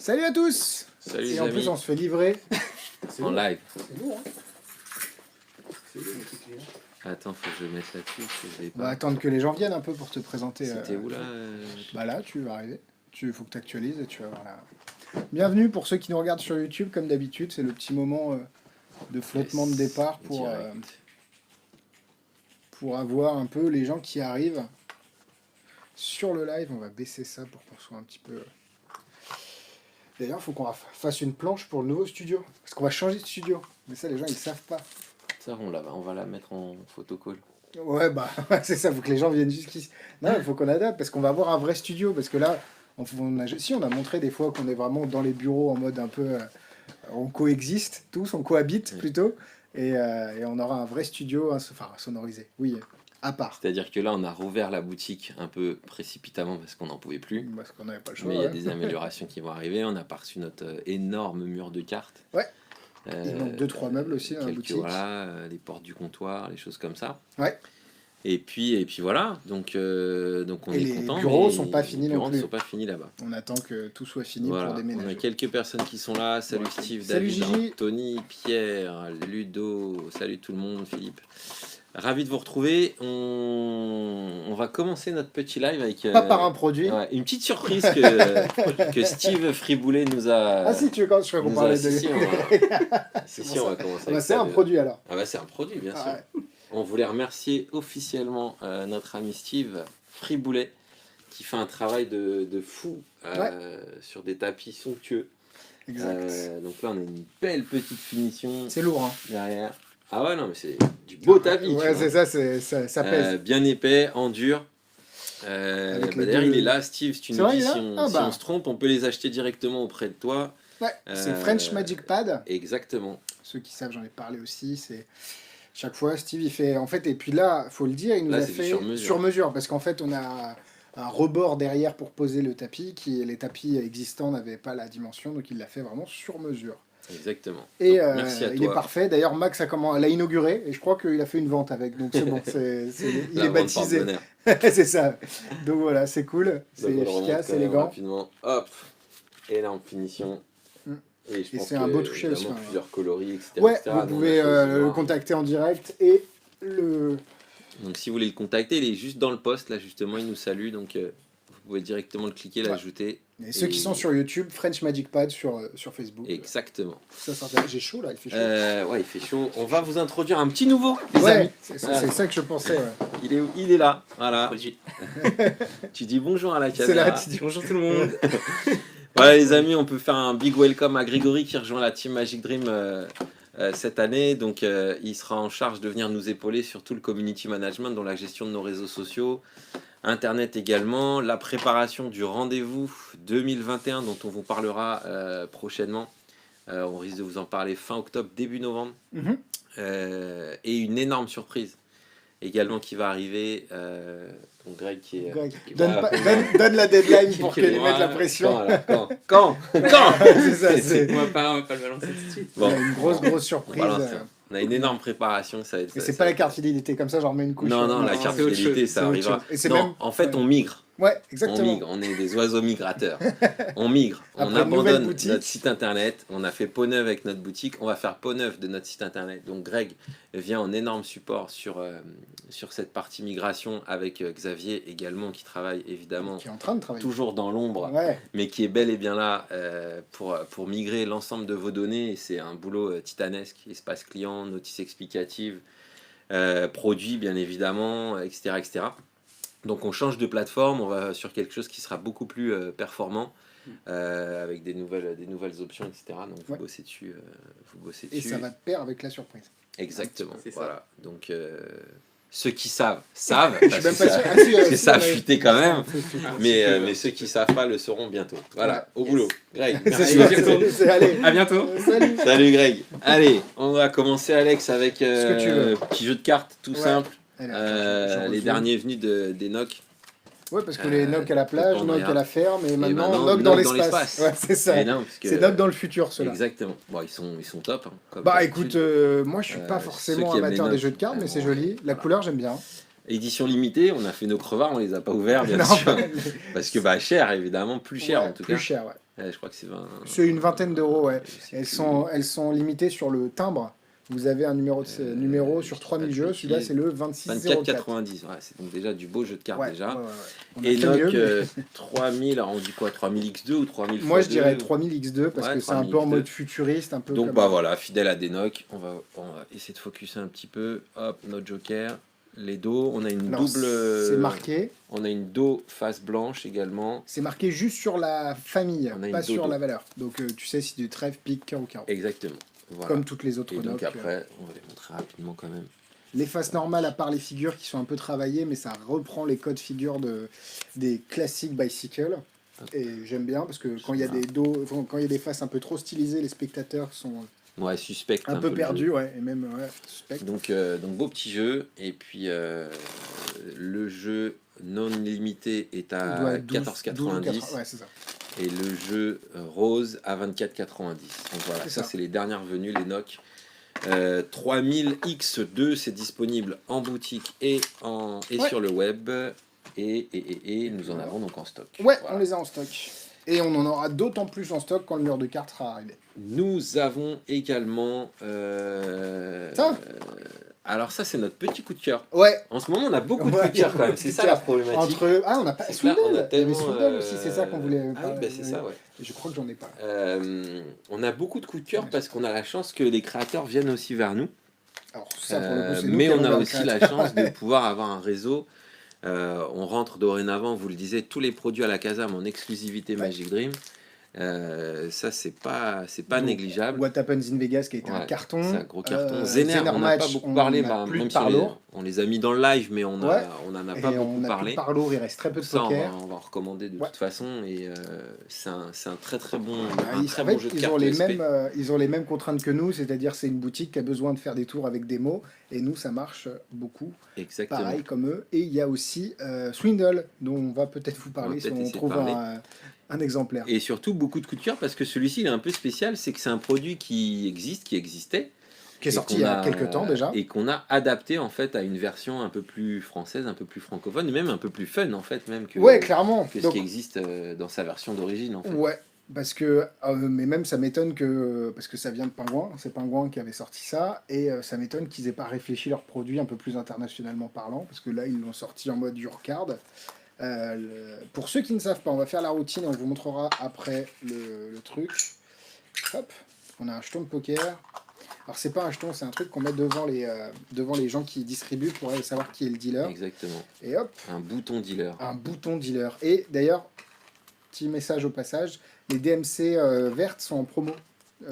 Salut à tous. Salut Et les en amis, plus on se fait livrer. en live. C'est lourd, hein. C'est lourd, les trucs, les gars. Attends, faut que je le mette là-dessus, parce que je l'ai On va pas. attendre que les gens viennent un peu pour te présenter. C'était où là Bah là, tu vas arriver. Il faut que tu actualises et tu vas voir là. Bienvenue pour ceux qui nous regardent sur YouTube, comme d'habitude. C'est le petit moment de flottement de départ pour avoir un peu les gens qui arrivent sur le live. On va baisser ça pour qu'on soit un petit peu... D'ailleurs, il faut qu'on fasse une planche pour le nouveau studio. Parce qu'on va changer de studio. Mais ça, les gens, ils savent pas. Ça, on va la mettre en photocall. Ouais, bah, c'est ça. Il faut que les gens viennent jusqu'ici. Non, il faut qu'on adapte parce qu'on va avoir un vrai studio. Parce que là, on a montré des fois qu'on est vraiment dans les bureaux en mode un peu... on coexiste tous, on cohabite plutôt. Et on aura un vrai studio, enfin, sonorisé. Oui, à part. C'est-à-dire que là, on a rouvert la boutique un peu précipitamment parce qu'on n'en pouvait plus. Parce qu'on n'avait pas le choix. Mais il y a des améliorations qui vont arriver. On a reçu notre énorme mur de cartes. Ouais. Il manque 2-3 meubles aussi dans la boutique. Voilà, les portes du comptoir, les choses comme ça. Ouais. Et puis voilà, donc on est content. Les bureaux sont pas finis non plus. Les bureaux ne sont pas finis là-bas. On attend que tout soit fini voilà, pour déménager. on a quelques personnes qui sont là. Salut ouais. Steve, salut David, Gigi. Tony, Pierre, Ludo, salut tout le monde, Philippe. Ravi de vous retrouver. On va commencer notre petit live avec pas par un produit. Ouais, une petite surprise que Steve Friboulet nous a. Ah si tu veux quand je vais parler de. Si, on va commencer. Bah, c'est un produit alors. Ah bah c'est un produit bien sûr. Ouais. On voulait remercier officiellement notre ami Steve Friboulet qui fait un travail de fou sur des tapis somptueux. Exact. Donc là on a une belle petite finition. C'est lourd hein. Derrière. Ah ouais non mais c'est du beau tapis. Ouais c'est ça, ça pèse. Bien épais, en dur. D'ailleurs il est là Steve, si tu nous dis si on se trompe, on peut les acheter directement auprès de toi. Ouais, c'est French Magic Pad. Exactement. Ceux qui savent, j'en ai parlé aussi, c'est... Chaque fois, Steve, il fait... En fait, et puis là, faut le dire, il nous a fait sur mesure. Parce qu'en fait, on a un rebord derrière pour poser le tapis, les tapis existants n'avaient pas la dimension, donc il l'a fait vraiment sur mesure. Exactement. Et donc, merci à il toi. est parfait. D'ailleurs, Max l'a inauguré, et je crois qu'il a fait une vente avec, donc c'est bon, il est baptisé. C'est ça. Donc voilà, c'est cool, c'est efficace, élégant. Rapidement, hop, énorme finition. Et c'est un beau toucher aussi. Plusieurs coloris, etc. Ouais, etc. vous pouvez le contacter en direct et le... Donc si vous voulez le contacter, il est juste dans le post, là justement, il nous salue, donc vous pouvez directement le cliquer, l'ajouter. Et ceux qui sont sur YouTube, French Magic Pad sur Facebook. Exactement. Ça, j'ai chaud là, il fait chaud. Ouais, il fait chaud. On va vous introduire un petit nouveau, les amis. C'est ça que je pensais. Ouais. Il est là, voilà. Tu dis bonjour à la caméra. C'est là, tu dis bonjour tout le monde. Voilà les amis, on peut faire un big welcome à Grégory qui rejoint la team Magic Dream cette année. Donc il sera en charge de venir nous épauler sur tout le community management, dans la gestion de nos réseaux sociaux, Internet également, la préparation du rendez-vous 2021 dont on vous parlera prochainement. On risque de vous en parler fin octobre, début novembre. Et une énorme surprise également qui va arriver. Donc Greg qui est... Donne la deadline pour qu'elle mette la pression. Quand C'est ça, c'est... On va pas le balancer tout de suite. Bon, une grosse surprise. On a une énorme préparation. Et c'est pas la carte fidélité, comme ça j'en remets une couche. Non, la carte fidélité, ça arrivera. En fait, on migre. Ouais, exactement. On est des oiseaux migrateurs. On migre, on abandonne notre site internet. On a fait peau neuve avec notre boutique. On va faire peau neuve de notre site internet. Donc Greg vient en énorme support sur cette partie migration avec Xavier également qui travaille évidemment, qui est en train de travailler. Toujours dans l'ombre, mais qui est bel et bien là pour migrer l'ensemble de vos données. Et c'est un boulot titanesque. Espace client, notice explicative, produits bien évidemment, etc., etc. Donc on change de plateforme, on va sur quelque chose qui sera beaucoup plus performant, avec des nouvelles options, etc. Donc vous bossez dessus. Et ça va de pair avec la surprise. Exactement, voilà. Ça. Donc ceux qui savent, parce que ça a fuité quand même, mais ceux qui savent pas le sauront bientôt. Voilà, au boulot. Greg, merci. À bientôt. Salut Greg. Allez, on va commencer Alex avec petit jeu de cartes tout simple. Les derniers venus des NOC. Ouais, parce que les NOC à la plage, NOC à la ferme, et maintenant NOC dans l'espace. Ouais, c'est ça. C'est NOC dans le futur, ceux-là. Exactement. Bon, ils sont top. Hein, bah écoute, moi je suis pas forcément amateur des jeux de cartes, mais c'est joli. La couleur, j'aime bien. Édition limitée, on a fait nos crevards, on les a pas ouverts, bien sûr. Parce que cher, évidemment, plus cher en tout cas. Plus cher, ouais. Je crois que c'est 20. C'est une vingtaine d'euros, ouais. Je sais Elles plus. sont limitées sur le timbre. Vous avez un numéro sur je dis 3000 pas de jeux. Celui-là, bêtises. c'est le 26,04. 24,90. Ouais, c'est donc déjà du beau jeu de cartes Ouais, déjà. ouais. On a fait Enoch, mieux, mais 3000, alors on dit quoi, 3000 X2 ou 3000 moi, je x2? dirais 3000 X2 parce Ouais, que c'est un 3000 peu en X2. mode futuriste, un peu Donc comme... bah voilà, fidèle à Denoc, on va essayer de focuser un petit peu. Hop, notre joker, les dos, on a une Alors, double, c'est marqué. on a une dos face blanche également. C'est marqué juste sur la famille, On a une pas sur dodo. la valeur. Donc, tu sais si du trèfle, pique, cœur ou carreau. Exactement. Voilà. Comme toutes les autres Et donc nocs. après, on va les montrer rapidement quand même. Les faces normales, à part les figures qui sont un peu travaillées, mais ça reprend les codes figures des classiques bicycle. Et j'aime bien parce que quand il y a des dos, quand il y a des faces un peu trop stylisées, les spectateurs sont Ouais, suspect. un peu le perdus, jeu. ouais, et même suspects. Donc beau petit jeu. Et puis le jeu non limité est Il à doit être 12 ou 14,90. 80, ouais, c'est ça. Et le jeu rose à 24,90. Donc voilà, C'est ça ça. c'est les dernières venues, les NOC. 3000X2, c'est disponible en boutique et Ouais. sur le web. Et nous en avons donc en stock. Ouais, Voilà. on les a en stock. Et on en aura d'autant plus en stock quand le mur de cartes sera arrivé. Nous avons également... Ça alors ça c'est notre petit coup de cœur. Ouais. En ce moment on a beaucoup de Ouais, coups de cœur quand même, beaucoup c'est de ça cœur. la problématique. Entre... Ah, on n'a pas... C'est que là, on a Swindle. Il y avait tellement, Swindle aussi, c'est ça qu'on voulait Ah oui, parler. bah c'est ça, ouais. Je crois que j'en ai pas. On a beaucoup de coups de cœur parce qu'on a la chance que les créateurs viennent aussi vers nous. Alors, ça, pour le coup, c'est nous Mais qui on allons a vers le aussi la créateur. chance de pouvoir avoir un réseau. On rentre dorénavant, vous le disiez, tous les produits à la Casam en exclusivité Ouais. Magic Dream. Ça, c'est pas Donc, négligeable. What Happens in Vegas qui a été un Ouais, carton. c'est un gros carton. Zener Zener, on n'a pas Match, beaucoup on parlé, n'a plus même de si parlour. on les a mis dans le live, mais on Ouais. n'en a Et pas on beaucoup n'a plus parlé. de parlour, il reste très peu de Ça, poker. on va en recommander de Ouais. toute façon. Et c'est un très très bon, Ah, un très en bon fait, jeu de ils cartes ont les ESP. mêmes, ils ont les mêmes contraintes que nous, c'est-à-dire c'est une boutique qui a besoin de faire des tours avec des mots, et nous ça marche beaucoup, Exactement. pareil comme eux. Et il y a aussi Swindle, dont on va peut-être vous On va parler si peut-être on essayer de trouve parler. un exemplaire. Et surtout beaucoup de coups de cœur parce que celui-ci il est un peu spécial, c'est que c'est un produit qui existait, Qui est et sorti qu'on il y a quelques temps déjà. et qu'on a adapté en fait à une version un peu plus française, un peu plus francophone, et même un peu plus fun en fait, même que, Ouais, clairement. que ce Donc, qui existe dans sa version d'origine en fait. ouais, parce que, mais même ça m'étonne que, parce que ça vient de Pingouin, c'est Pingouin qui avait sorti ça, et ça m'étonne qu'ils aient pas réfléchi leur produit un peu plus internationalement parlant, parce que là ils l'ont sorti en mode Eurocard. Pour ceux qui ne savent pas, on va faire la routine et on vous montrera après le truc. Hop, on a un jeton de poker. Alors c'est pas un jeton, c'est un truc qu'on met devant les gens qui distribuent pour savoir qui est le dealer. Exactement. Et hop, Un bouton dealer. un bouton dealer. Et d'ailleurs, petit message au passage, les DMC vertes sont en promo.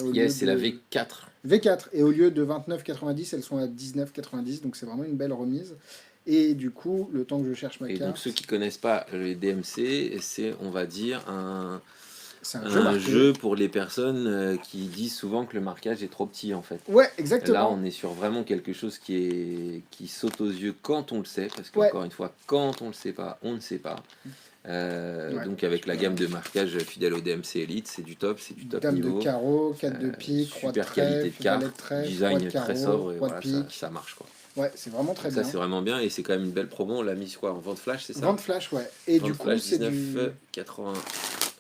Au lieu Yes, c'est la de- V4. V4. Et au lieu de 29,90, elles sont à 19,90. Donc c'est vraiment une belle remise. Et du coup, le temps que je cherche ma Et carte, donc ceux qui connaissent pas les DMC, c'est on va dire c'est un jeu un marqué. jeu pour les personnes qui disent souvent que le marquage est trop petit en fait. Ouais, Là, exactement. on est sur vraiment quelque chose qui saute aux yeux quand on le sait, parce Ouais. qu'encore une fois, quand on le sait pas, on ne sait pas. Ouais. Donc avec la gamme de marquage fidèle au DMC Elite, c'est du top Dame niveau. de carreau, 4 de pique, roi de Super qualité trèfle, de carte, valet de trèfle, roi design de très carreau, sobre, et roi de voilà, pique. ça marche quoi. Ouais, c'est vraiment très Donc ça bien. c'est vraiment bien et c'est quand même une belle promo. On l'a mis quoi en vente flash, c'est ça? Vente flash, ouais. Et Vente du coup, flash c'est 19,80.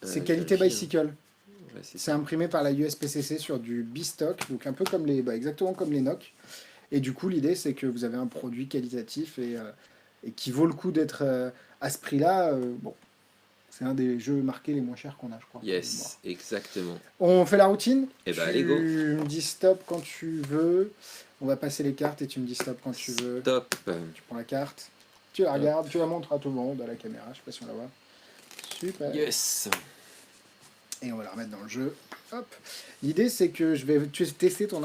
c'est qualité vérifie, bicycle. hein. Ouais, c'est C'est imprimé par la USPCC sur du B-Stock, donc un peu comme exactement comme les NOC. Et du coup, l'idée, c'est que vous avez un produit qualitatif et qui vaut le coup d'être à ce prix-là. Bon, c'est un des jeux marqués les moins chers qu'on a, je crois. Yes, exactement. On fait la routine. Eh ben, Tu allez, go. me dis stop quand tu veux. On va passer les cartes et tu me dis stop quand tu veux. Top. Tu prends la carte, tu la regardes, tu la montres à tout le monde, à la caméra, je sais pas si on la voit. Super. Yes. Et on va la remettre dans le jeu. Hop. L'idée, c'est que je vais tester ton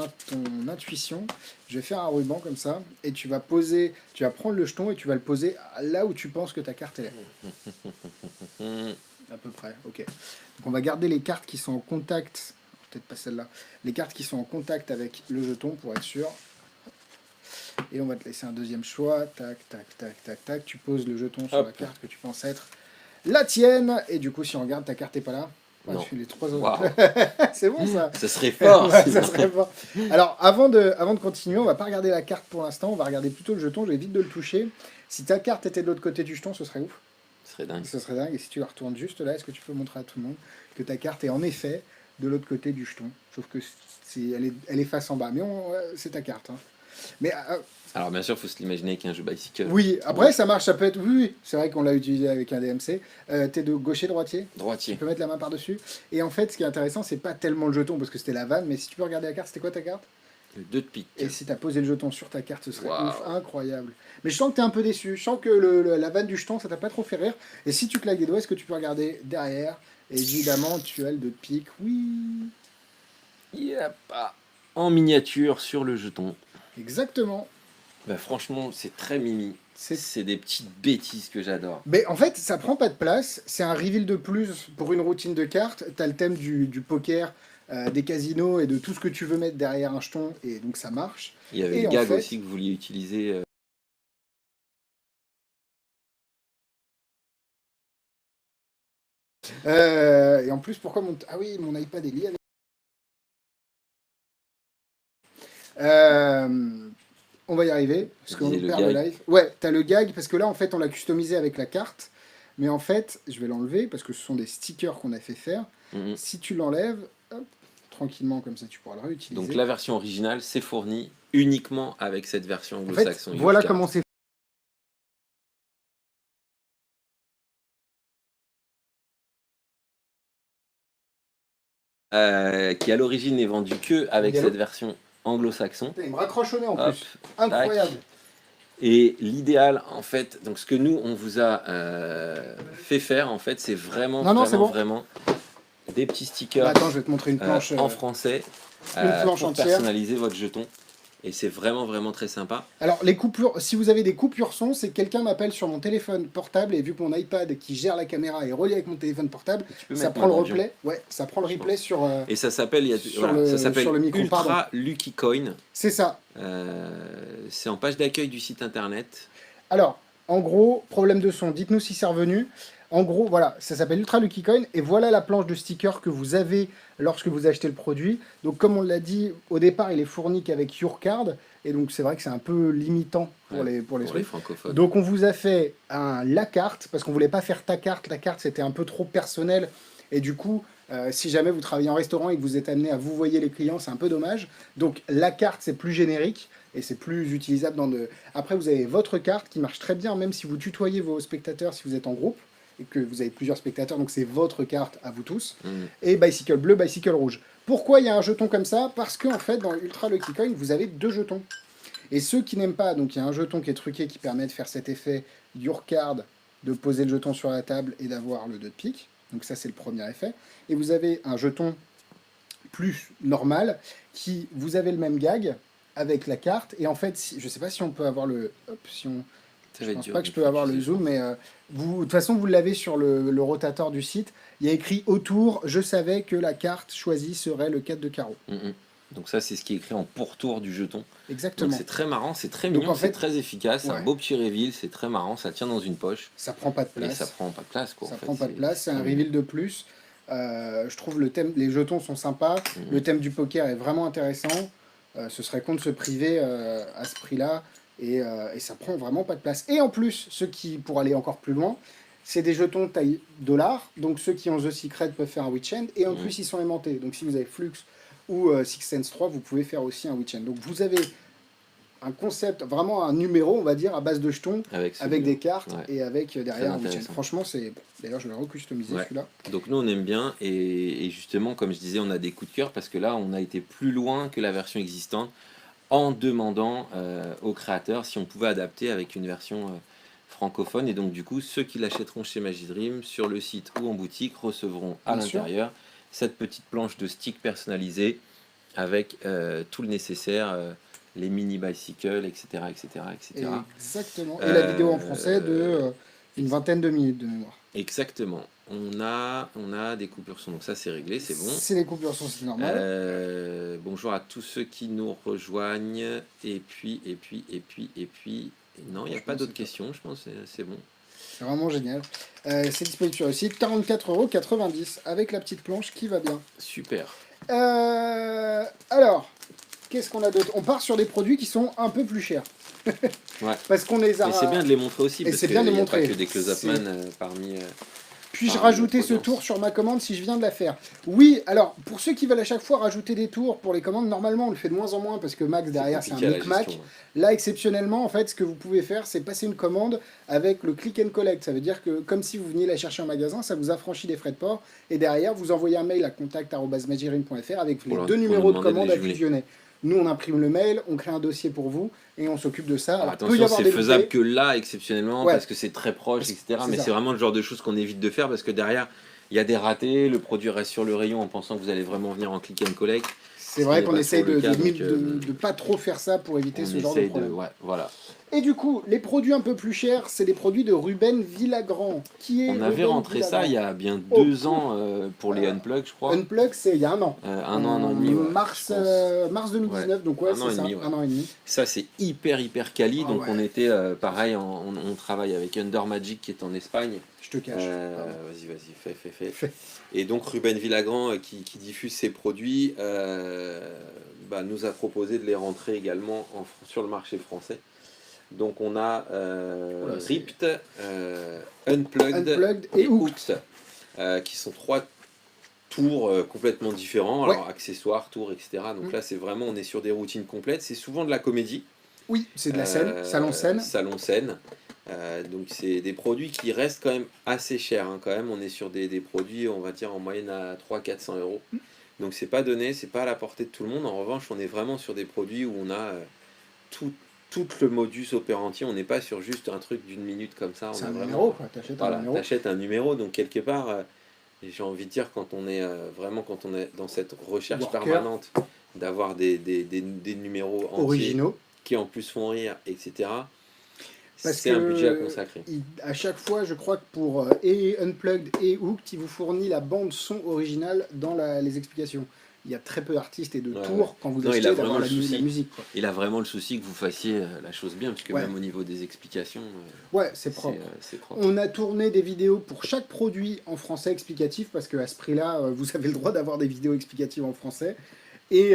intuition. Je vais faire un ruban comme ça, et tu vas prendre le jeton et tu vas le poser là où tu penses que ta carte elle est. À peu près, ok. Donc on va garder les cartes qui sont en contact, peut-être pas celle-là, les cartes qui sont en contact avec le jeton pour être sûr. Et on va te laisser un deuxième choix. Tac, tac, tac, tac, tac. Tu poses le jeton sur Hop. la carte que tu penses être la tienne. Et du coup, si on regarde, ta carte n'est pas là. Ouais, Non. tu fais les trois autres. Waouh. C'est bon ça. Ça serait fort. Ouais, sinon. ça serait fort. Alors, avant de continuer, on va pas regarder la carte pour l'instant. On va regarder plutôt le jeton. Je vais vite de le toucher. Si ta carte était de l'autre côté du jeton, ce serait ouf. Ce serait dingue. Ce serait dingue. Et si tu la retournes juste là, est-ce que tu peux montrer à tout le monde que ta carte est en effet de l'autre côté du jeton? Sauf que elle est face en bas. Mais c'est ta carte. Hein. Mais Alors bien sûr, il faut se l'imaginer avec un jeu bicycle. oui, après ça marche, ça peut être. Oui, oui. C'est vrai qu'on l'a utilisé avec un DMC. T'es de gaucher, droitier? Droitier. Tu peux mettre la main par-dessus. Et en fait, ce qui est intéressant, c'est pas tellement le jeton parce que c'était la vanne, mais si tu peux regarder la carte, c'était quoi ta carte? Le 2 de pique. Et si t'as posé le jeton sur ta carte, ce serait Waouh. ouf, incroyable. Mais je sens que t'es un peu déçu. Je sens que la vanne du jeton, ça t'a pas trop fait rire. Et si tu claques des doigts, est-ce que tu peux regarder derrière? Évidemment, tu as le 2 de pique. Oui, Yep. En miniature sur le jeton. exactement. Bah, franchement, c'est très mimi. C'est C'est des petites bêtises que j'adore. Mais en fait, ça prend pas de place. C'est un reveal de plus pour une routine de cartes. T'as le thème du poker, des casinos et de tout ce que tu veux mettre derrière un jeton. Et donc ça marche. Il y avait Et le en gag fait- aussi que vous vouliez utiliser. Et en plus, pourquoi mon... Ah oui, mon iPad est lié avec... On va y arriver, parce qu'on Disais le perd le gag. live. Ouais, t'as le gag, parce que là, en fait, on l'a customisé avec la carte. Mais en fait, je vais l'enlever, parce que ce sont des stickers qu'on a fait faire. Mhm. Si tu l'enlèves, hop, tranquillement, comme ça, tu pourras le réutiliser. Donc la version originale, c'est fourni uniquement avec cette version En fait, anglo-saxon. voilà Yurcard. comment c'est. Qui à l'origine n'est vendu que avec Galop. cette version anglo-saxon. Il me raccroche au nez en Hop, plus. Incroyable. Et l'idéal, en fait, donc ce que nous on vous a fait faire, en fait, c'est vraiment, Non, non, c'est vraiment, bon. vraiment des petits stickers Bah, attends, je vais te montrer une planche. en français planche pour entière. personnaliser votre jeton. Et c'est vraiment, vraiment très sympa. Alors, les coupures, si vous avez des coupures son, c'est que quelqu'un m'appelle sur mon téléphone portable et vu que mon iPad qui gère la caméra est relié avec mon téléphone portable, Tu peux ça mettre prend le moi dans jeu. replay. Ouais, ça prend le replay sur. Et ça s'appelle, Sur voilà, le- ça s'appelle sur le micro, Ultra pardon. Lucky Coin. C'est ça. C'est en page d'accueil du site internet. Alors, en gros, problème de son, dites-nous si c'est revenu. En gros, voilà, ça s'appelle Ultra Lucky Coin et voilà la planche de stickers que vous avez lorsque vous achetez le produit. Donc, comme on l'a dit, au départ, il est fourni qu'avec Yourcard et donc c'est vrai que c'est un peu limitant pour Ouais, les pour les trucs. francophones. Donc, on vous a fait la carte parce qu'on voulait pas faire ta carte. La carte, c'était un peu trop personnel et du coup, si jamais vous travaillez en restaurant et que vous êtes amené à vous voyer les clients, c'est un peu dommage. Donc, la carte, c'est plus générique. Et c'est plus utilisable dans de... Après, vous avez votre carte qui marche très bien, même si vous tutoyez vos spectateurs, si vous êtes en groupe, et que vous avez plusieurs spectateurs, donc c'est votre carte à vous tous. Mhm. Et Bicycle bleu, Bicycle rouge. Pourquoi il y a un jeton comme ça? Parce qu'en fait, dans Ultra Lucky Coin, vous avez 2 jetons. Et ceux qui n'aiment pas, donc il y a un jeton qui est truqué qui permet de faire cet effet Your Card, de poser le jeton sur la table et d'avoir le 2 de pique. Donc ça, c'est le premier effet. Et vous avez un jeton plus normal, qui, vous avez le même gag, avec la carte, et en fait, je sais pas si on peut avoir le... Hop, si on... Ça va Je être pense dur, pas que je il peux faut avoir le utiliser zoom, mais de toute façon, vous l'avez sur le rotateur du site. Il y a écrit autour, je savais que la carte choisie serait le 4 de carreau. Mhm. Donc ça, c'est ce qui est écrit en pourtour du jeton. Donc Exactement. c'est très marrant, c'est très Donc, mignon, en fait, c'est très efficace, c'est ouais. un beau petit reveal, c'est très marrant, ça tient dans une poche Ça prend pas de et place. ça prend pas de place, quoi. Ça en fait. prend pas de place, c'est un très reveal de plus. Je trouve le thème, les jetons sont sympas. Mhm. Le thème du poker est vraiment intéressant. Ce serait con de se priver à ce prix-là. Et ça prend vraiment pas de place. Et en plus, ceux qui, pour aller encore plus loin, c'est des jetons taille dollar. Donc ceux qui ont The Secret peuvent faire un Witch End. Et en Mhm. plus, ils sont aimantés. Donc si vous avez Flux ou Six Sense 3, vous pouvez faire aussi un Witch End. Donc vous avez un concept, vraiment un numéro, on va dire, à base de jetons, avec avec des cartes Ouais. et avec derrière un Witch End. intéressant. Franchement, c'est... D'ailleurs, je vais recustomiser Ouais. celui-là. Donc nous on aime bien et justement comme je disais on a des coups de cœur parce que là on a été plus loin que la version existante en demandant aux créateurs si on pouvait adapter avec une version francophone et donc du coup ceux qui l'achèteront chez Magidream sur le site ou en boutique recevront à Bien sûr. l'intérieur cette petite planche de stick personnalisée avec tout le nécessaire, les mini bicycles, etc. etc., etc. Exactement. Et la vidéo en français de une vingtaine de minutes de mémoire. Exactement. On a des coupures son, donc ça c'est réglé, c'est bon. C'est les coupures sont c'est normal. Bonjour à tous ceux qui nous rejoignent. Et puis, non, il n'y a Je pas pense d'autres que c'est questions, je pense que c'est bon. C'est vraiment génial. C'est disponible sur le site. 44,90 € avec la petite planche qui va bien. Super. Alors, qu'est-ce qu'on a d'autre? On part sur des produits qui sont un peu plus chers. Ouais. Parce qu'on les a... Mais c'est bien de les montrer aussi, Et parce c'est qu'il bien de les n'y a pas montrer. que des close-up C'est- man parmi... Puis-je parmi rajouter notre ce audience. tour sur ma commande si je viens de la faire? Oui, alors, pour ceux qui veulent à chaque fois rajouter des tours pour les commandes, normalement on le fait de moins en moins parce que Max derrière c'est un compliqué à la micmac. gestion, Là, exceptionnellement, en fait, ce que vous pouvez faire, c'est passer une commande avec le click and collect. Ça veut dire que, comme si vous veniez la chercher en magasin, ça vous affranchit des frais de port. Et derrière, vous envoyez un mail à contact@magicdream.fr avec les Pour 2 nous numéros de demander de commande les à jumeler. fusionner. Nous, on imprime le mail, on crée un dossier pour vous et on s'occupe de ça. Alors, peut y Attention, avoir c'est des faisable loupés. que là, exceptionnellement, Ouais. parce que c'est très proche, etc. C'est Mais ça. c'est vraiment le genre de choses qu'on évite de faire, parce que derrière, il y a des ratés, le produit reste sur le rayon en pensant que vous allez vraiment venir en click and collect. C'est vrai Ce qui qu'on n'est pas essaye toujours le cas, de donc, pas trop faire ça pour éviter On ce genre de essaye de... problème. Ouais, voilà. Et du coup, les produits un peu plus chers, c'est les produits de Ruben Villagrand. Qui est On avait Ruben rentré ça il y a bien Oh, 2 ans pour les Unplug, je crois. Unplug, c'est il y a un an. Un an et demi. Ouais, Mars, je pense. mars 2019, donc ouais, Un an c'est et ça, demi, ouais. un an et demi. Ça, c'est hyper quali. Ah Donc, ouais. on était pareil, on travaille avec Under Magic qui est en Espagne. Je te cache. Pardon. Vas-y, fais. Fais. Et donc Ruben Villagrand, qui diffuse ses produits, nous a proposé de les rentrer également sur le marché français. Donc on a Voilà, c'est- Ripped, Unplugged, Unplugged et Hooked. qui sont 3 tours complètement différents, Ouais. alors accessoires, tours, etc. Donc Mm. là c'est vraiment, on est sur des routines complètes, c'est souvent de la comédie. Oui, c'est de la scène, salon scène. Salon scène. Donc c'est des produits qui restent quand même assez chers, hein, quand même. On est sur des produits, on va dire, en moyenne à 300-400 euros. Donc c'est pas donné, c'est pas à la portée de tout le monde. En revanche, on est vraiment sur des produits où on a tout le modus operandi. On n'est pas sur juste un truc d'une minute comme ça. C'est On a un vraiment, numéro, quoi. T'achètes un voilà, numéro. t'achètes un numéro, donc quelque part, j'ai envie de dire, quand on est dans cette recherche Worker. permanente d'avoir des numéros entiers Originaux. qui en plus font rire, etc. Parce C'est que un budget à consacrer. à chaque fois, je crois que pour et Unplugged et Hooked, il vous fournit la bande son originale dans les explications. Il y a très peu d'artistes et de Ouais, tours quand vous Non, il achetez a d'avoir vraiment la, le souci. la musique. Quoi. Il a vraiment le souci que vous fassiez la chose bien, parce que Ouais. même au niveau des explications, Ouais, c'est propre. c'est propre. On a tourné des vidéos pour chaque produit en français explicatif parce qu'à ce prix-là, vous avez le droit d'avoir des vidéos explicatives en français. Et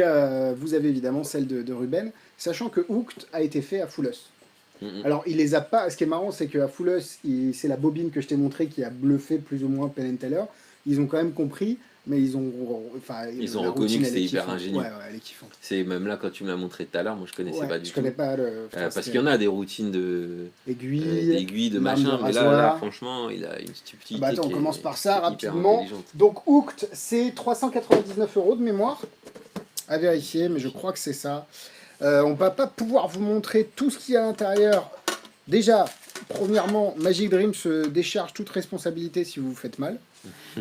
vous avez évidemment celle de Ruben, sachant que Hooked a été fait à Full Us. Alors, il les a pas. Ce qui est marrant, c'est qu'à Full Us, c'est la bobine que je t'ai montrée qui a bluffé plus ou moins Penn & Teller. Ils ont quand même compris, mais ils ont Ils ont reconnu que c'était hyper ingénieux. Ouais, elle est kiffante. C'est même là, quand tu me l'as montré tout à l'heure, moi je connaissais Ouais, pas du je tout. connais pas le. Parce qu'il y en a des routines d'aiguilles, de lame machin, de mais là, rasoir. franchement, il a une stupidité. Bah attends, on qui commence est- par ça qui est hyper rapidement. intelligente. Donc Hooked, c'est 399 € de mémoire. À vérifier, mais je crois que c'est ça. On va pas pouvoir vous montrer tout ce qu'il y a à l'intérieur. Déjà, premièrement, Magic Dream se décharge toute responsabilité si vous vous faites mal.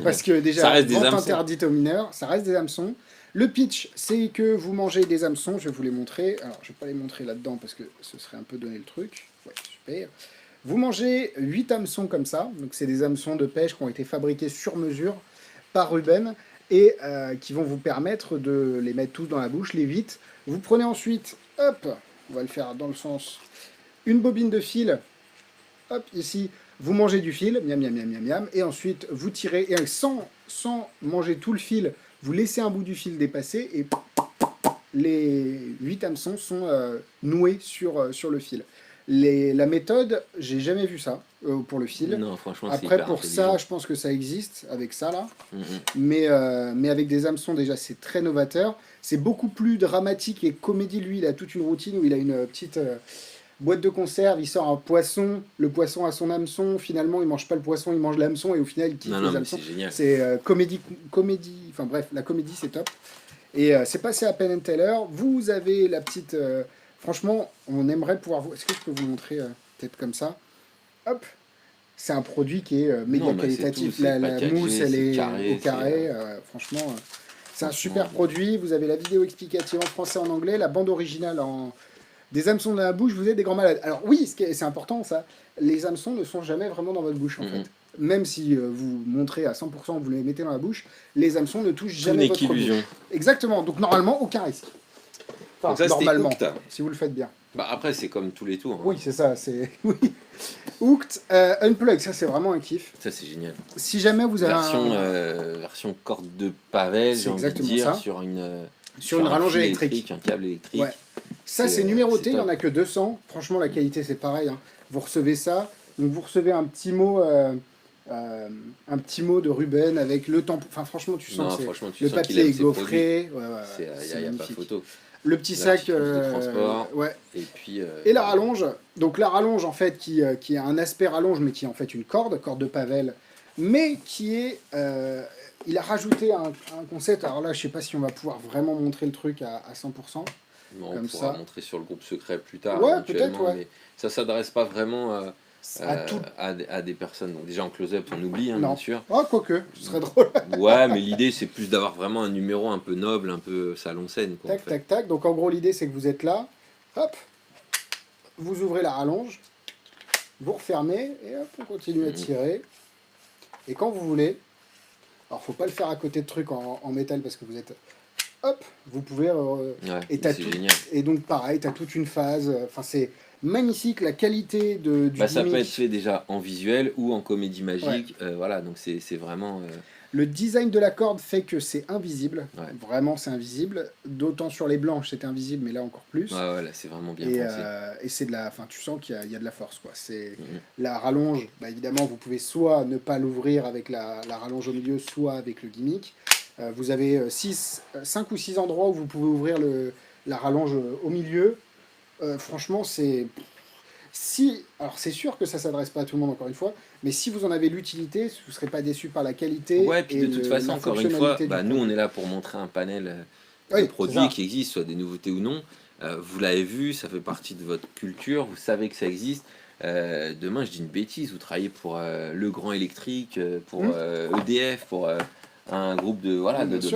Parce que déjà, Ça reste des vente hameçons. interdite aux mineurs, ça reste des hameçons. Le pitch, c'est que vous mangez des hameçons, je vais vous les montrer. Alors, je vais pas les montrer là-dedans parce que ce serait un peu donner le truc. Ouais, super. Vous mangez 8 hameçons comme ça. Donc, c'est des hameçons de pêche qui ont été fabriqués sur mesure par Ruben et qui vont vous permettre de les mettre tous dans la bouche, les 8. Vous prenez ensuite, hop, on va le faire dans le sens, une bobine de fil, hop, ici, vous mangez du fil, miam, miam, miam, miam, miam, et ensuite vous tirez, et sans manger tout le fil, vous laissez un bout du fil dépasser, et les 8 hameçons sont noués sur le fil. La méthode, j'ai jamais vu ça pour le fil. Non, franchement, c'est Après, hyper pour intelligent. ça, je pense que ça existe, avec ça là. Mhm. Mais avec des hameçons, déjà, c'est très novateur. C'est beaucoup plus dramatique et comédie. Lui, il a toute une routine où il a une petite boîte de conserve, il sort un poisson, le poisson a son hameçon, finalement, il mange pas le poisson, il mange l'hameçon, et au final, il kiffe Non, les mais hameçons. c'est génial. C'est comédie, enfin bref, la comédie, c'est top. Et c'est passé à Penn & Teller. Vous avez la petite... franchement, on aimerait pouvoir vous... Est-ce que je peux vous montrer peut-être comme ça? Hop. C'est un produit qui est méga Non, bah, c'est qualitatif. tout, c'est La packagé, mousse, elle c'est est carré, au carré. Franchement, c'est un franchement, super produit. Vous avez la vidéo explicative en français, en anglais, la bande originale en... Des hameçons dans la bouche, vous êtes des grands malades. Alors oui, c'est important ça. Les hameçons ne sont jamais vraiment dans votre bouche en fait. Même si vous montrez à 100%, vous les mettez dans la bouche, les hameçons ne touchent Tout jamais n'est votre qu'illusion. bouche. Exactement. Donc normalement, aucun risque. Enfin, Donc ça, c'était normalement, Hooked. si vous le faites bien. Bah, après, c'est comme tous les tours. hein. Oui, c'est ça. C'est oui. Hooked, Unplugged, ça c'est vraiment un kiff. Ça, c'est génial. Si jamais vous avez Version corde de pavé, C'est j'ai envie de exactement dire, ça. sur une sur une un rallonge fil électrique. un câble électrique. Ouais. Ça, c'est numéroté, il n'y en a que 200. Franchement, la qualité, c'est pareil. Hein. Vous recevez ça. Donc, vous recevez un petit mot de Ruben avec le temps. Enfin, franchement, tu sens que le papier est gaufré. Il n'y a pas photo. Le petit sac de transport. Et puis et la rallonge. Donc la rallonge en fait qui a un aspect rallonge mais qui est en fait une corde de Pavel, mais qui est il a rajouté un concept. Alors là, je sais pas si on va pouvoir vraiment montrer le truc à 100%. Non, on pourra montrer sur le groupe secret plus tard. Ouais, peut-être. Ouais. Mais ça s'adresse pas vraiment à des personnes. Donc déjà en close-up, on oublie, hein, bien sûr. Oh, quoique, ce serait drôle. Ouais, mais l'idée, c'est plus d'avoir vraiment un numéro un peu noble, un peu salon scène. Quoi, tac, tac, tac. Donc en gros, l'idée, c'est que vous êtes là. Hop. Vous ouvrez la rallonge. Vous refermez. Et hop, on continue à tirer. Et quand vous voulez... Alors, faut pas le faire à côté de trucs en métal parce que vous êtes... Hop, vous pouvez... et donc, pareil, tu as toute une phase. Enfin, c'est... magnifique, la qualité du ça peut être fait déjà en visuel ou en comédie magique, voilà, donc c'est vraiment... Le design de la corde fait que c'est invisible, vraiment c'est invisible, d'autant sur les blanches c'était invisible, mais là encore plus. Ouais, là c'est vraiment bien pensé. Et c'est de la... Enfin, tu sens qu'il y a de la force, quoi. C'est la rallonge, évidemment, vous pouvez soit ne pas l'ouvrir avec la rallonge au milieu, soit avec le gimmick. Vous avez 5 ou 6 endroits où vous pouvez ouvrir la rallonge au milieu. Franchement, c'est... Alors, c'est sûr que ça s'adresse pas à tout le monde, encore une fois, mais si vous en avez l'utilité, vous ne serez pas déçu par la qualité. Ouais, puis de toute façon, encore une fois, nous, on est là pour montrer un panel de produits qui existent, soit des nouveautés ou non. Vous l'avez vu, ça fait partie de votre culture, vous savez que ça existe. Demain, je dis une bêtise, vous travaillez pour Le Grand Électrique, pour EDF, pour... un groupe dans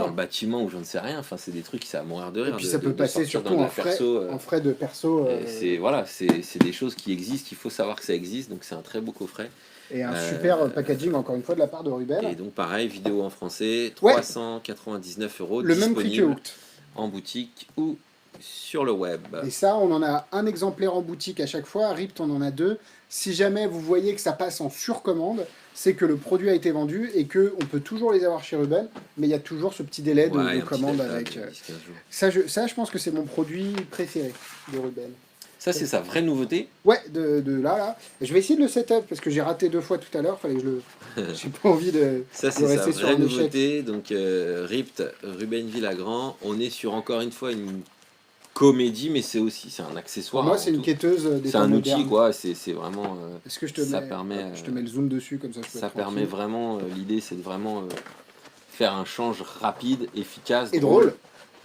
le bâtiment ou j'en sais rien, enfin c'est des trucs qui ça va mourir de rire. Et puis ça peut passer surtout en frais de perso. C'est des choses qui existent, il faut savoir que ça existe, donc c'est un très beau coffret. Et un super packaging encore une fois de la part de Ruben. Et donc pareil, vidéo en français, 399 €, le même prix que Hooked. En boutique ou sur le web. Et ça, on en a un exemplaire en boutique à chaque fois, Ript on en a 2. Si jamais vous voyez que ça passe en surcommande, c'est que le produit a été vendu et qu'on peut toujours les avoir chez Ruben, mais il y a toujours ce petit délai de commande avec... Ça, je pense que c'est mon produit préféré de Ruben. Ça, c'est sa vraie nouveauté. Ouais, de là. Je vais essayer de le setup, parce que j'ai raté 2 fois tout à l'heure, fallait que je le... J'ai pas envie de ça, c'est sa vraie nouveauté, donc Ript, Ruben Villagrand. On est sur, encore une fois, une comédie, mais c'est un accessoire. Pour moi, c'est une quêteuse des c'est un outil, quoi. C'est vraiment... Est-ce que je te mets le zoom dessus, comme ça je peux ça permet vraiment... L'idée, c'est de vraiment faire un change rapide, efficace. Et drôle.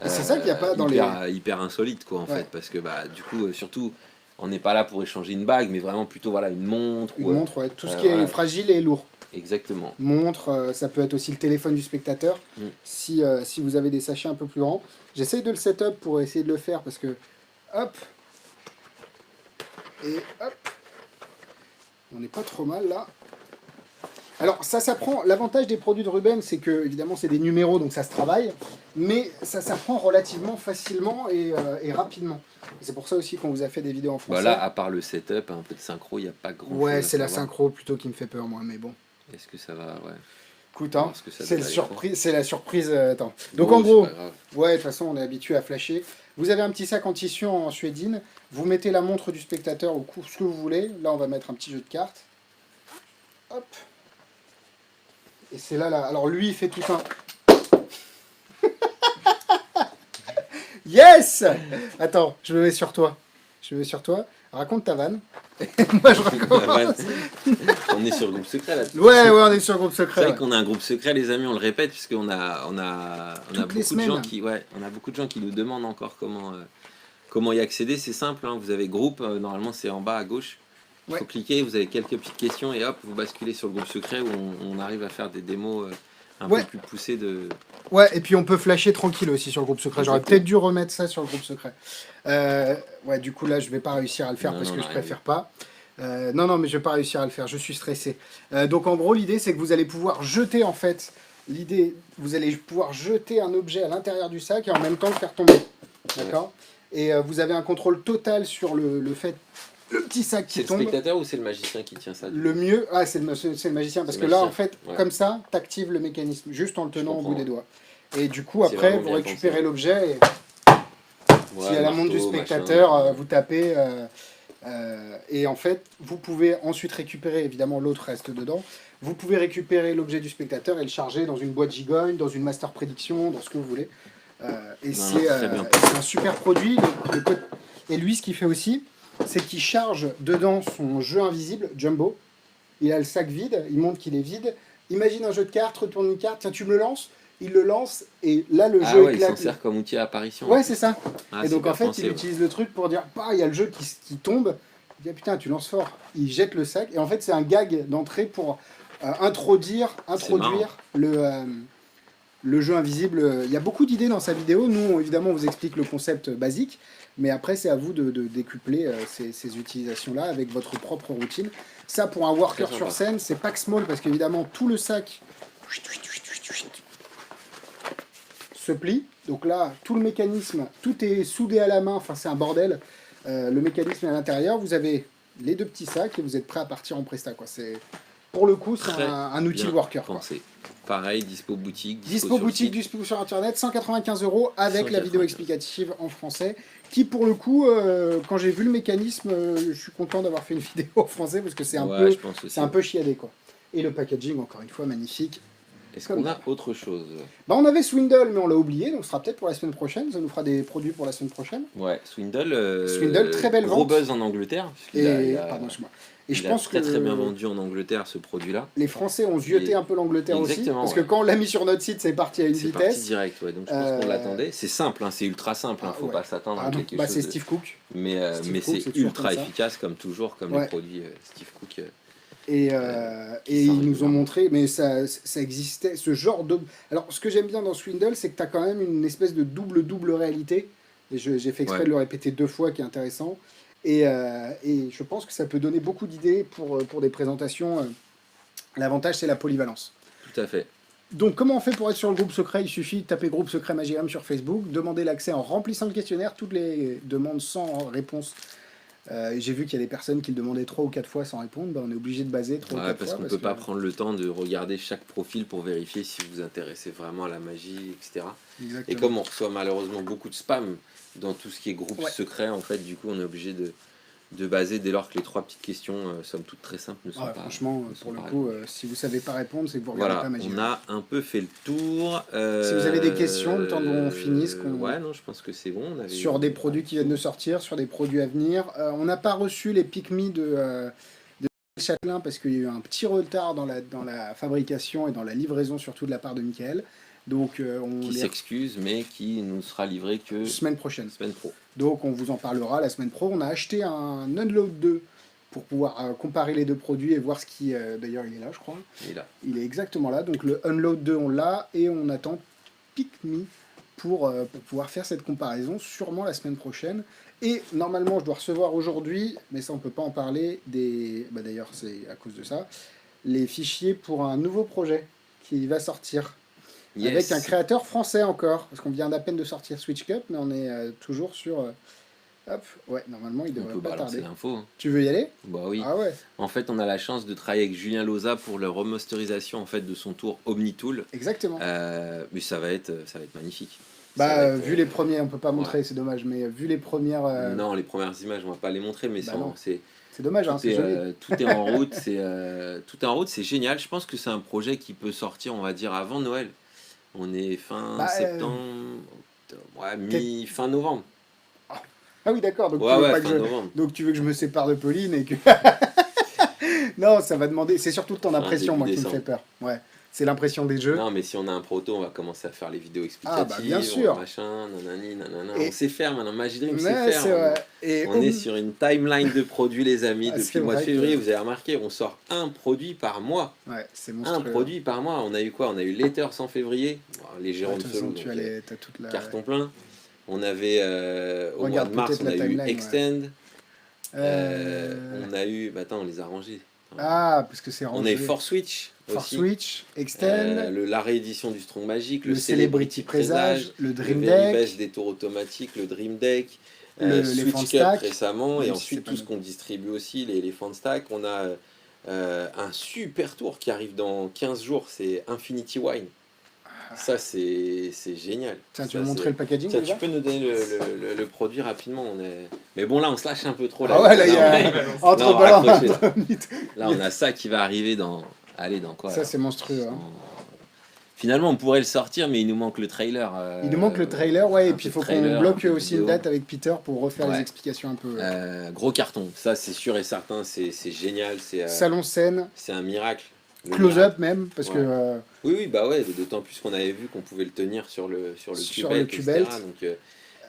C'est ça qu'il n'y a pas dans hyper insolite, quoi, en fait. Parce que, du coup, surtout, on n'est pas là pour échanger une bague, mais vraiment plutôt, une montre. Une montre, ouais. Tout ce qui est fragile et lourd. Exactement. Montre, ça peut être aussi le téléphone du spectateur, si vous avez des sachets un peu plus grands. J'essaye de le setup pour essayer de le faire, parce que, hop, et hop, on n'est pas trop mal, là. Alors, ça s'apprend. L'avantage des produits de Ruben, c'est que, évidemment, c'est des numéros, donc ça se travaille, mais ça s'apprend relativement facilement et rapidement. C'est pour ça aussi qu'on vous a fait des vidéos en français. Voilà, à part le setup, un peu de synchro, il n'y a pas grand chose. Ouais, c'est la synchro plutôt qui me fait peur, moi, mais bon. Est-ce que ça va, Écoute, hein, c'est la surprise. Attends. Donc en gros, de toute façon, on est habitué à flasher. Vous avez un petit sac en tissu en suédine. Vous mettez la montre du spectateur au cou, ce que vous voulez. Là, on va mettre un petit jeu de cartes. Hop. Et c'est là. Alors lui, il fait tout un... Yes! Attends, je me mets sur toi. Raconte ta vanne. Moi, je recommence. On est sur le groupe secret, là. Ouais, on est sur le groupe secret. C'est vrai qu'on a un groupe secret, les amis, on le répète, puisqu'on a beaucoup de gens qui nous demandent encore comment y accéder. C'est simple, hein, vous avez groupe, normalement c'est en bas à gauche. Il faut cliquer, vous avez quelques petites questions et hop, vous basculez sur le groupe secret où on arrive à faire des démos un peu plus poussées de... Ouais, et puis on peut flasher tranquille aussi sur le groupe secret. J'aurais peut-être dû remettre ça sur le groupe secret. Du coup là, je vais pas réussir à le faire parce que je préfère pas. Non, mais je vais pas réussir à le faire. Je suis stressé. Donc en gros, l'idée c'est que vous allez pouvoir jeter en fait. Vous allez pouvoir jeter un objet à l'intérieur du sac et en même temps le faire tomber. D'accord. Et vous avez un contrôle total sur le fait. Le petit sac qui tombe. C'est le spectateur ou c'est le magicien qui tient ça? Le mieux, c'est le magicien, parce que là, en fait, comme ça, tu actives le mécanisme, juste en le tenant au bout des doigts. Et du coup, après, vous récupérez l'objet et... Ouais, si à la montre du marteau, spectateur, machin. vous tapez, et en fait, vous pouvez ensuite récupérer, évidemment l'autre reste dedans, vous pouvez récupérer l'objet du spectateur et le charger dans une boîte Gigogne, dans une master prédiction, dans ce que vous voulez. Et Non, c'est très bien. c'est un super produit. Et lui, ce qu'il fait aussi, c'est qu'il charge dedans son jeu invisible, Jumbo. Il a le sac vide, il montre qu'il est vide. Imagine un jeu de cartes, retourne une carte, tiens, tu me le lances. Il le lance, et là, le Ah jeu ouais, il s'en éclate. sert comme outil à apparition. Ouais, c'est ça. Ah, Et c'est donc bien en fait, pensé, il ouais. utilise le truc pour dire, bah, il y a le jeu qui tombe. Il dit, ah, putain, tu lances fort. Il jette le sac. Et en fait, c'est un gag d'entrée pour introduire le jeu invisible. Il y a beaucoup d'idées dans sa vidéo. Nous, évidemment, on vous explique le concept basique. Mais après, c'est à vous de décupler ces utilisations-là avec votre propre routine. Ça, pour un worker Très sur sympa. scène, c'est pack small parce qu'évidemment, tout le sac se plie. Donc là, tout le mécanisme, tout est soudé à la main. Enfin, c'est un bordel. Le mécanisme est à l'intérieur. Vous avez les deux petits sacs et vous êtes prêt à partir en presta, quoi. C'est, pour le coup, c'est Très un outil bien worker, quoi. pensé. Pareil, dispo boutique, Dispo sur le boutique, site. dispo sur internet, 195 € avec la 195. vidéo explicative en français. Qui, pour le coup, quand j'ai vu le mécanisme, je suis content d'avoir fait une vidéo en français parce que c'est un, Ouais, je pense aussi. c'est un peu chiadé, quoi. Et le packaging, encore une fois, magnifique. Est-ce Comme qu'on a ça. autre chose? Bah, on avait Swindle, mais on l'a oublié, donc ce sera peut-être pour la semaine prochaine. Ça nous fera des produits pour la semaine prochaine. Ouais, Swindle. Swindle, très belle gros vente. buzz en Angleterre. puisqu'il Et, a- pardon, excuse-moi. Et je il a pense très que très bien vendu en Angleterre ce produit-là. les Français ont zioté Et- un peu l'Angleterre aussi. Exactement, Parce ouais. que quand on l'a mis sur notre site, c'est parti à une C'est parti vitesse. direct, ouais. Donc je pense qu'on l'attendait. C'est simple, hein, c'est ultra simple. Ah, Faut ouais. pas s'attendre Ah à non, quelque bah, chose. c'est Steve Cook. Mais Steve Cook, c'est c'est toujours ultra comme ça. efficace comme toujours, comme Ouais. les produits Steve Cook. Et qui ils sort nous ont régulièrement. montré, mais ça existait, ce genre de... Alors, ce que j'aime bien dans Swindle, c'est que tu as quand même une espèce de double réalité. Et j'ai fait exprès Ouais. de le répéter 2 fois, qui est intéressant. Et je pense que ça peut donner beaucoup d'idées pour des présentations. L'avantage, c'est la polyvalence. Tout à fait. Donc, comment on fait pour être sur le groupe secret? Il suffit de taper groupe secret Magiram sur Facebook, demander l'accès en remplissant le questionnaire, toutes les demandes sans réponse. J'ai vu qu'il y a des personnes qui le demandaient 3 ou 4 fois sans répondre. Ben, on est obligé de baser 3 ou Ouais, 4 parce fois. qu'on peut pas prendre le temps de regarder chaque profil pour vérifier si vous vous intéressez vraiment à la magie, etc. Et Exactement. comme on reçoit malheureusement beaucoup de spam dans tout ce qui est groupe Ouais. secret, en fait, du coup, on est obligé de baser dès lors que les 3 petites questions, somme toute très simples, ne sont Ouais, pas. franchement, ne sont pour le pas coup, répondues. si vous savez pas répondre, c'est que vous regardez Voilà, pas Magiram. on a un peu fait le tour. Si vous avez des questions, le temps qu'on finisse, Ouais, non, je pense que c'est bon. On avait... sur des produits qui viennent de sortir, sur des produits à venir. On n'a pas reçu les Pikmi de Châtelain parce qu'il y a eu un petit retard dans la fabrication et dans la livraison, surtout de la part de Michael. Donc, on Qui les s'excuse, mais qui nous sera livré que semaine prochaine. semaine pro. Donc, on vous en parlera la semaine pro. On a acheté un Unload 2 pour pouvoir comparer les deux produits et voir ce qui... D'ailleurs, il est là, je crois. Et là. Il est exactement là. Donc, le Unload 2, on l'a. Et on attend Pikmi pour pouvoir faire cette comparaison, sûrement la semaine prochaine. Et normalement, je dois recevoir aujourd'hui, mais ça, on peut pas en parler, bah, d'ailleurs, c'est à cause de ça, les fichiers pour un nouveau projet qui va sortir. Yes. Avec un créateur français encore, parce qu'on vient d'à peine de sortir Switch Cup, mais on est toujours sur... hop, ouais, normalement, il On devrait peut pas balancer tarder. l'info. Hein. Tu veux y aller? Bah oui. Ah ouais, En fait, on a la chance de travailler avec Julien Loza pour la remasterisation en fait de son tour Omnitool. exactement. Mais ça va être magnifique. Bah, Ça va être, vu les premiers, on peut pas montrer, c'est dommage, mais vu les premières... Non, les premières images, on va pas les montrer, mais bah c'est- non. c'est c'est dommage, hein, tout c'est est, joli. tout est en route. Tout est en route, c'est génial. Je pense que c'est un projet qui peut sortir, on va dire, avant Noël. On est fin Bah, septembre, ouais, fin novembre. Ah oui, d'accord, donc, Ouais, tu veux ouais, pas que fin je... novembre. donc tu veux que je me sépare de Pauline et que... Non, ça va demander... C'est surtout ton Fin impression, début moi, qui me décembre. fait peur. Ouais, c'est l'impression des jeux. Non, mais si on a un proto, on va commencer à faire les vidéos Ah, explicatives. bah, bien sûr. Machin, nanani, nanana. Et- On sait faire maintenant. Magic Dream sait Mais faire. c'est vrai. Et On est sur une timeline de produits, les amis, Ah, depuis c'est le mois de vrai que- février. Vous avez remarqué, on sort un produit par mois. Ouais, c'est Un monstrueux. produit par mois. On a eu quoi? On a eu Letters en février. Bon, les Ouais, Jérôme de toute façon, Solo. tu donc, as, t'as toute la... carton plein. On avait au Regarde mois de mars, peut-être on a la eu timeline, ouais. Extend. Euh, On a eu. Bah, attends, les a rangés. Ah, parce que c'est On rangé. a eu Force Switch. Force aussi. Switch, Extend, La réédition du Strong Magic, le Celebrity Présage, le Dream Deck, des tours automatiques, le Dream Deck, les Switch Fan Cup Stack, récemment, et même si ensuite c'est pas tout ce mal. qu'on distribue aussi, les Fan Stack. On a un super tour qui arrive dans 15 jours, c'est Infinity Wine. Ça, c'est génial. Tiens, tu Ça, veux montrer le packaging Tiens, déjà tu peux nous donner le produit rapidement. Mais bon, là, on se lâche un peu trop. Ah ouais, là, il y a... Entre on va raccrocher, là. minutes. Là, on a ça qui va arriver dans... Allez, dans quoi Ça, là c'est monstrueux. Hein. Finalement, on pourrait le sortir, mais il nous manque le trailer. Il nous manque le trailer, ouais, et un puis il peu faut de trailer, qu'on bloque un peu de aussi une vidéo. date avec Peter pour refaire les Ouais. explications un peu. Gros carton, ça c'est sûr et certain, c'est génial, Salon scène, c'est un miracle. Le close-up miracle. même, parce Ouais. que Oui, bah ouais, d'autant plus qu'on avait vu qu'on pouvait le tenir sur le Sur Q-Belt, le Q-Belt. etc. Donc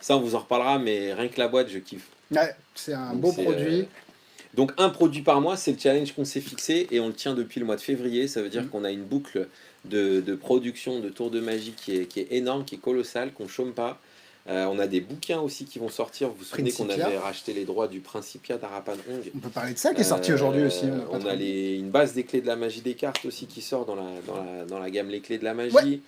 ça, on vous en reparlera, mais rien que la boîte, je kiffe. ouais, c'est un Donc, beau c'est, produit. Donc un produit par mois, c'est le challenge qu'on s'est fixé et on le tient depuis le mois de février. Ça veut dire qu'on a une boucle de production de tours de magie qui est énorme, qui est colossale, qu'on chôme pas. On a des bouquins aussi qui vont sortir. Vous vous souvenez qu'on Principia. avait racheté les droits du Principia d'Arapan Ong. On peut parler de ça qui est sorti aujourd'hui aussi. On a une base des clés de la magie des cartes aussi qui sort dans la gamme Les Clés de la Magie. Ouais.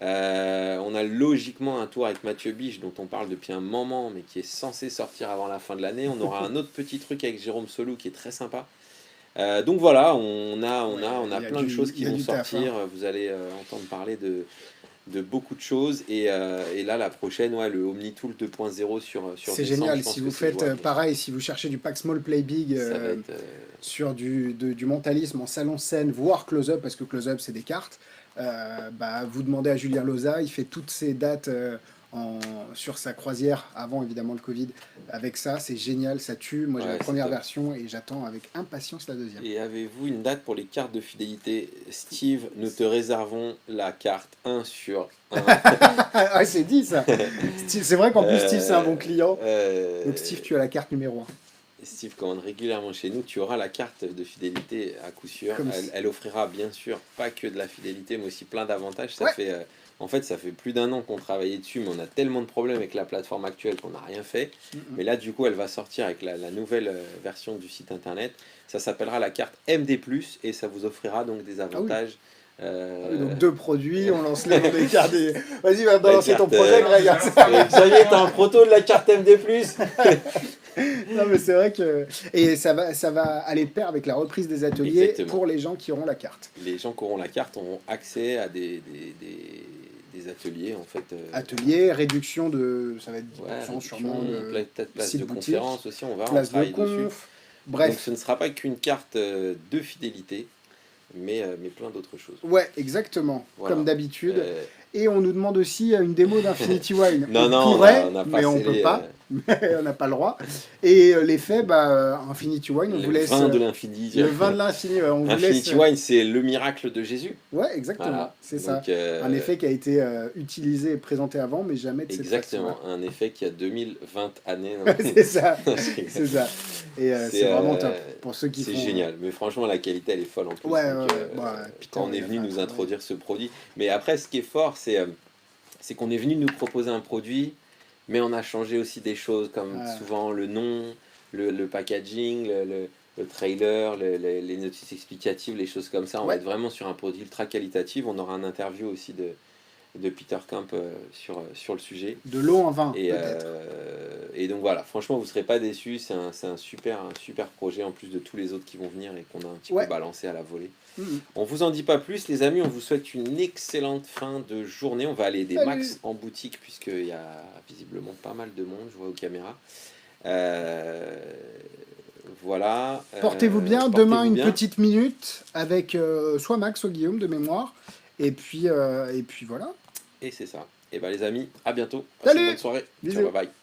On a logiquement un tour avec Mathieu Biche dont on parle depuis un moment mais qui est censé sortir avant la fin de l'année. On aura un autre petit truc avec Jérôme Solou qui est très sympa. Donc voilà, on a y a plein de choses il qui y a vont du taf, sortir. Vous allez entendre parler de beaucoup de choses et là la prochaine, ouais, le OmniTool 2.0 sur C'est décembre, génial. je pense Si que vous c'est faites jouable. pareil, si vous cherchez du pack small play big Ça va être, sur du mentalisme en salon scène, voire close-up, parce que close-up c'est des cartes, bah, vous demandez à Julien Loza, il fait toutes ses dates sur sa croisière, avant évidemment le Covid, avec ça, c'est génial, ça tue. Moi j'ai Ouais, la c'est première top. version et j'attends avec impatience la deuxième. Et avez-vous une date pour les cartes de fidélité? Steve, nous te réservons la carte 1 sur 1. Ah, c'est dit ça. C'est vrai qu'en plus Steve c'est un bon client. Donc Donc Steve, tu as la carte numéro 1. Steve commande régulièrement chez nous, tu auras la carte de fidélité à coup sûr. Comme Elle offrira bien sûr pas que de la fidélité, mais aussi plein d'avantages. Ça Ouais. fait, en fait, ça fait plus d'un an qu'on travaillait dessus, mais on a tellement de problèmes avec la plateforme actuelle qu'on n'a rien fait. Mais là, du coup, elle va sortir avec la nouvelle version du site internet. Ça s'appellera la carte MD+, et ça vous offrira donc des avantages. Donc deux produits, on lance les noms des cartes. Vas-y, va balancer ton carte, projet, Greg. Xavier, t'as un proto de la carte MD+. Non, mais c'est vrai que. Et ça va aller de pair avec la reprise des ateliers Exactement. pour les gens qui auront la carte. Les gens qui auront la carte auront accès à des ateliers, en fait. Atelier, réduction de. Ça va être 10% Ouais, sûrement. peut-être place site de boutique, conférence aussi, on va Place de travailler dessus. conf. Donc Bref. ce ne sera pas qu'une carte de fidélité, mais plein d'autres choses. Ouais, exactement. Voilà. Comme d'habitude. Euh, Et on nous demande aussi une démo d'Infinity Wine. Non, on non, pourrait, on a mais on passé peut pas. Mais on n'a pas le droit. Et l'effet, Infinity Wine, on le vous laisse. vin de l'infini. Le vin de l'infini, ouais, on vous laisse. Infinity Wine, c'est le miracle de Jésus. Ouais, exactement. Voilà. C'est ça. Donc, Un effet qui a été utilisé et présenté avant, mais jamais de cette Exactement, façon-là. un effet qui a 2020 années. C'est ça. C'est ça. Et c'est vraiment top. euh, Pour ceux qui C'est font. génial, mais franchement la qualité elle est folle en plus. Ouais, Donc, Peter, quand on est il a venu fait un nous travail. introduire ce produit. Mais après ce qui est fort c'est qu'on est venu nous proposer un produit, mais on a changé aussi des choses comme Ouais. souvent le nom, le packaging, le trailer, les notices explicatives, les choses comme ça. On va Ouais. être vraiment sur un produit ultra qualitatif. On aura un interview aussi de Peter Camp sur le sujet. De l'eau en vin, Et, peut-être. et donc voilà, franchement, vous ne serez pas déçus. C'est un super projet en plus de tous les autres qui vont venir et qu'on a un petit Ouais. peu balancé à la volée. Mhm. On vous en dit pas plus, les amis. On vous souhaite une excellente fin de journée. On va aller des Salut. max en boutique puisqu'il y a visiblement pas mal de monde, je vois aux caméras. Voilà. Portez-vous bien. portez-vous Demain, une bien. petite minute avec soit Max, soit Guillaume de mémoire. Et puis voilà. Et c'est ça. Et ben les amis, à bientôt. Passez Salut. une bonne soirée. Bisous. Ciao, bye bye.